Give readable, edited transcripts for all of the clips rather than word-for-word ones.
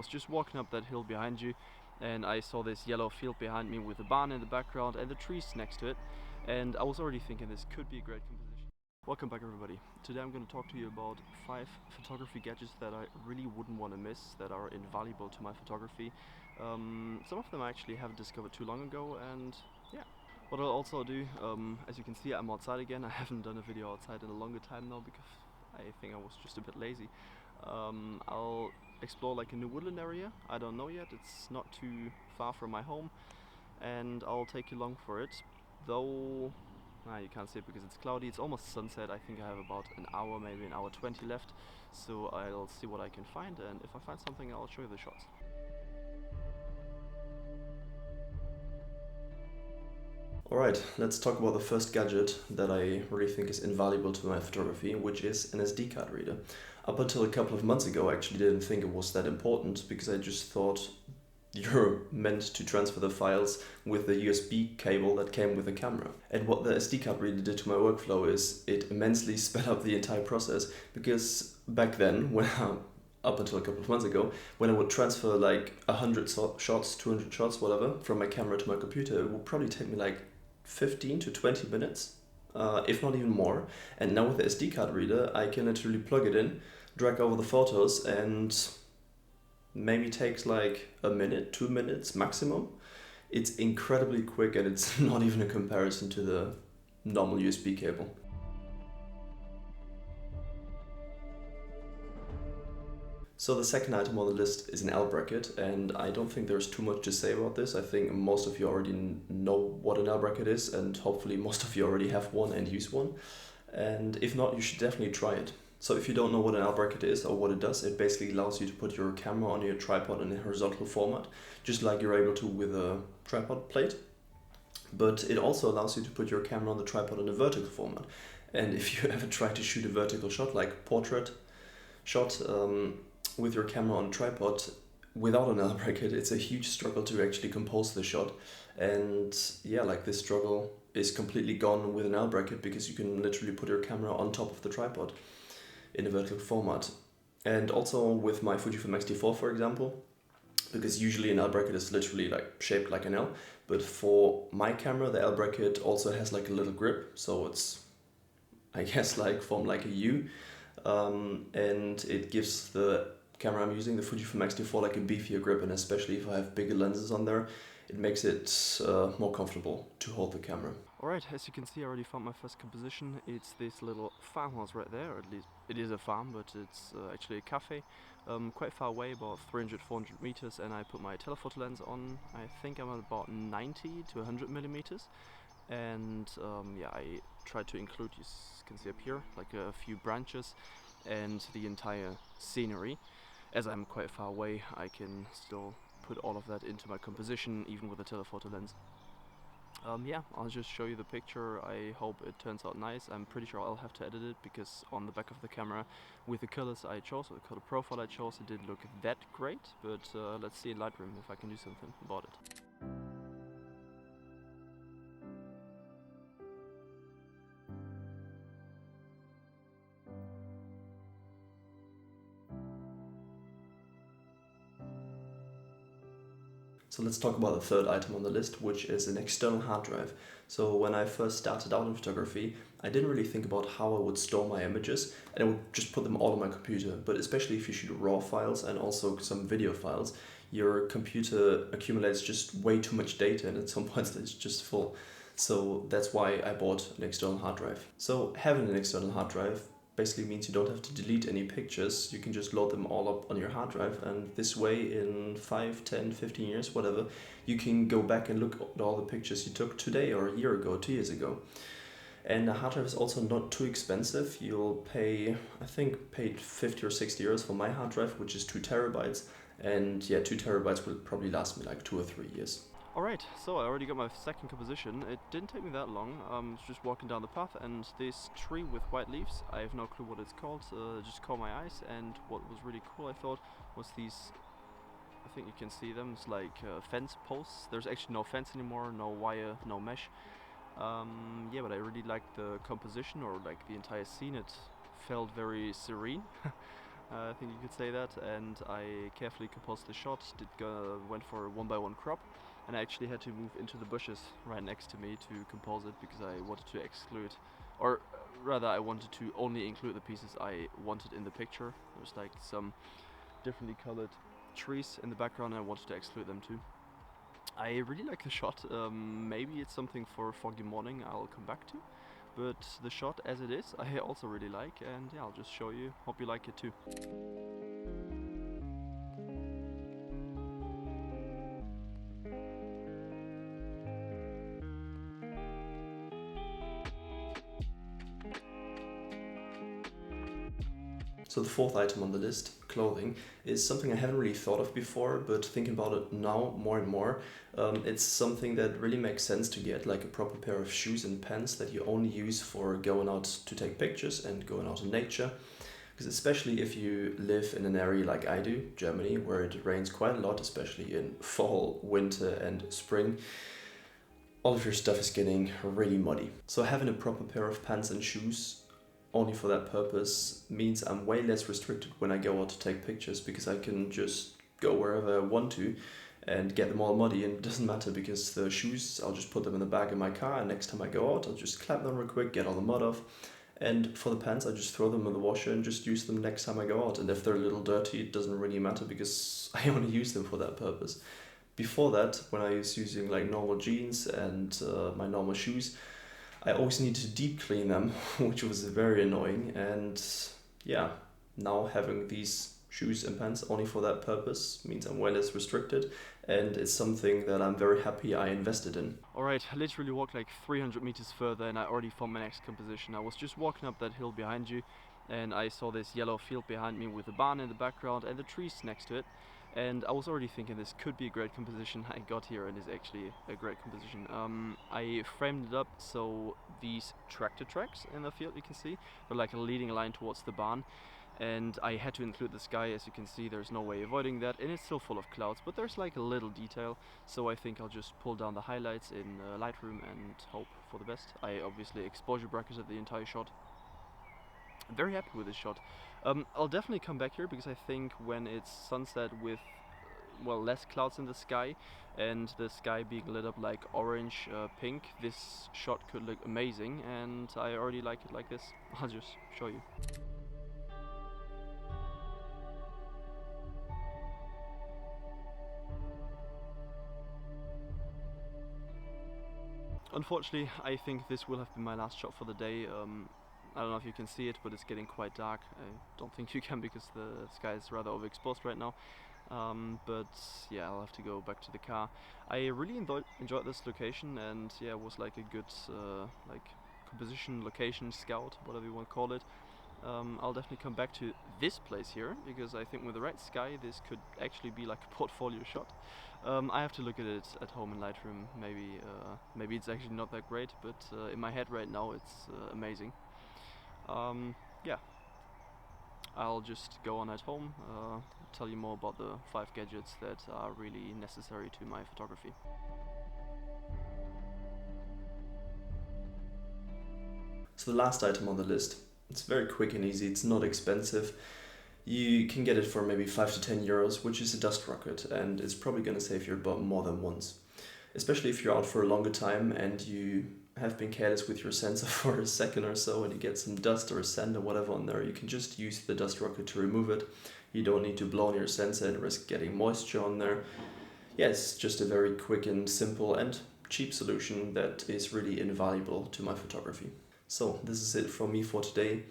I was just walking up that hill behind you, and I saw this yellow field behind me with a barn in the background and the trees next to it, and I was already thinking this could be a great composition. Welcome back, everybody. Today I'm going to talk to you about 5 photography gadgets that I really wouldn't want to miss, that are invaluable to my photography. Some of them I actually haven't discovered too long ago, and yeah. What I'll also do, as you can see, I'm outside again. I haven't done a video outside in a longer time now because I think I was just a bit lazy. I'll explore like a new woodland area. I don't know yet, it's not too far from my home, and I'll take you along for it. Though you can't see it because it's cloudy. It's almost sunset. I think I have about an hour, maybe an hour 20 left, so I'll see what I can find, and if I find something I'll show you the shots. Alright, let's talk about the first gadget that I really think is invaluable to my photography, which is an SD card reader. Up until a couple of months ago I actually didn't think it was that important, because I just thought you're meant to transfer the files with the USB cable that came with the camera. And what the SD card reader did to my workflow is it immensely sped up the entire process, because back then, when up until a couple of months ago, when I would transfer like 100 shots, 200 shots, whatever, from my camera to my computer, it would probably take me like 15 to 20 minutes, if not even more. And now with the SD card reader, I can literally plug it in, drag over the photos, and maybe takes like a minute, 2 minutes maximum. It's incredibly quick, and it's not even a comparison to the normal USB cable. So the second item on the list is an L bracket, and I don't think there's too much to say about this. I think most of you already know what an L bracket is, and hopefully most of you already have one and use one. And if not, you should definitely try it. So if you don't know what an L bracket is or what it does, it basically allows you to put your camera on your tripod in a horizontal format, just like you're able to with a tripod plate. But it also allows you to put your camera on the tripod in a vertical format. And if you ever try to shoot a vertical shot, like portrait shot, with your camera on a tripod without an L bracket, it's a huge struggle to actually compose the shot. And yeah, like this struggle is completely gone with an L bracket, because you can literally put your camera on top of the tripod in a vertical format. And also with my Fujifilm X-T4, for example, because usually an L bracket is literally like shaped like an L, but for my camera the L bracket also has like a little grip, so it's, I guess, like formed like a U, and it gives the camera I'm using, the Fujifilm X-T4, like a beefier grip, and especially if I have bigger lenses on there, it makes it more comfortable to hold the camera. Alright, as you can see, I already found my first composition. It's this little farmhouse right there, or at least it is a farm, but it's actually a cafe, quite far away, about 300-400 meters, and I put my telephoto lens on. I think I'm at about 90 to 100 millimeters, and yeah, I tried to include, you can see up here, like a few branches and the entire scenery. As I'm quite far away, I can still put all of that into my composition, even with a telephoto lens. Yeah, I'll just show you the picture. I hope it turns out nice. I'm pretty sure I'll have to edit it, because on the back of the camera, with the colors I chose, or the color profile I chose, it didn't look that great, but let's see in Lightroom if I can do something about it. So let's talk about the third item on the list, which is an external hard drive. So when I first started out in photography, I didn't really think about how I would store my images, and I would just put them all on my computer. But especially if you shoot RAW files and also some video files, your computer accumulates just way too much data, and at some points it's just full. So that's why I bought an external hard drive. So having an external hard drive basically means you don't have to delete any pictures. You can just load them all up on your hard drive, and this way in 5, 10, 15 years, whatever, you can go back and look at all the pictures you took today or a year ago, 2 years ago. And the hard drive is also not too expensive. You'll pay, I think, paid 50 or 60 euros for my hard drive, which is 2 terabytes. And yeah, 2 terabytes will probably last me like 2 or 3 years. Alright, so I already got my second composition. It didn't take me that long. I was just walking down the path, and this tree with white leaves, I have no clue what it's called, it just caught my eyes. And what was really cool, I thought, was these, I think you can see them, it's like fence posts. There's actually no fence anymore, no wire, no mesh. Yeah, but I really liked the composition, or like the entire scene. It felt very serene. I think you could say that, and I carefully composed the shot, went for a 1x1 crop, and I actually had to move into the bushes right next to me to compose it because I wanted to exclude, or rather I wanted to only include the pieces I wanted in the picture. There's like some differently colored trees in the background and I wanted to exclude them too. I really like the shot. Maybe it's something for a foggy morning I'll come back to, but the shot as it is I also really like, and yeah, I'll just show you. Hope you like it too. So the fourth item on the list, clothing, is something I haven't really thought of before, but thinking about it now more and more, it's something that really makes sense to get, like a proper pair of shoes and pants that you only use for going out to take pictures and going out in nature. Because especially if you live in an area like I do, Germany, where it rains quite a lot, especially in fall, winter and spring, all of your stuff is getting really muddy. So having a proper pair of pants and shoes only for that purpose means I'm way less restricted when I go out to take pictures, because I can just go wherever I want to and get them all muddy, and it doesn't matter because the shoes, I'll just put them in the bag in my car, and next time I go out I'll just clap them real quick, get all the mud off. And for the pants, I just throw them in the washer and just use them next time I go out. And if they're a little dirty, it doesn't really matter because I only use them for that purpose. Before that, when I was using like normal jeans and my normal shoes, I always needed to deep clean them, which was very annoying. And yeah, now having these shoes and pants only for that purpose means I'm way less restricted, and it's something that I'm very happy I invested in. Alright, I literally walked like 300 meters further and I already found my next composition. I was just walking up that hill behind you and I saw this yellow field behind me with the barn in the background and the trees next to it. And I was already thinking this could be a great composition. I got here and it's actually a great composition. I framed it up so these tractor tracks in the field you can see, they're like a leading line towards the barn. And I had to include the sky, as you can see, there's no way avoiding that, and it's still full of clouds, but there's like a little detail, so I think I'll just pull down the highlights in Lightroom and hope for the best. I obviously exposure bracketed the entire shot. I'm very happy with this shot. I'll definitely come back here because I think when it's sunset with well, less clouds in the sky and the sky being lit up like orange pink, this shot could look amazing, and I already like it like this. I'll just show you. Unfortunately, I think this will have been my last shot for the day. I don't know if you can see it, but it's getting quite dark. I don't think you can because the sky is rather overexposed right now. But yeah, I'll have to go back to the car. I really enjoyed this location, and yeah, it was like a good like composition, location, scout, whatever you want to call it. I'll definitely come back to this place here because I think with the right sky this could actually be like a portfolio shot. I have to look at it at home in Lightroom. Maybe it's actually not that great, but in my head right now it's amazing. Yeah, I'll just go on at home, tell you more about the 5 gadgets that are really necessary to my photography. So the last item on the list, it's very quick and easy, it's not expensive. You can get it for maybe 5 to 10 euros, which is a dust rocket, and it's probably going to save your butt more than once. Especially if you're out for a longer time and you have been careless with your sensor for a second or so and you get some dust or sand or whatever on there, you can just use the dust rocket to remove it. You don't need to blow on your sensor and risk getting moisture on there. Yeah, it's just a very quick and simple and cheap solution that is really invaluable to my photography. So this is it from me for today.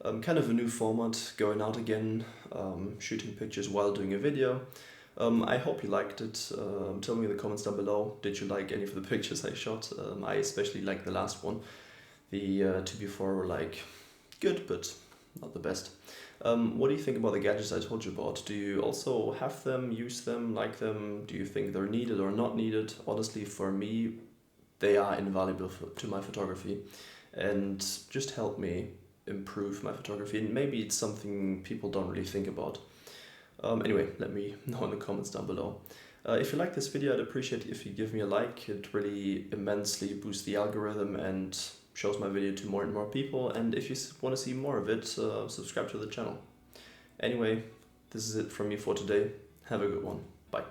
Kind of a new format, going out again, shooting pictures while doing a video. I hope you liked it. Tell me in the comments down below, did you like any of the pictures I shot? I especially liked the last one. The two before were like good, but not the best. What do you think about the gadgets I told you about? Do you also have them, use them, like them? Do you think they're needed or not needed? Honestly, for me, they are invaluable to my photography and just help me improve my photography, and maybe it's something people don't really think about. Anyway, let me know in the comments down below. If you like this video, I'd appreciate if you give me a like. It really immensely boosts the algorithm and shows my video to more and more people, and if you want to see more of it, subscribe to the channel. Anyway, this is it from me for today. Have a good one. Bye.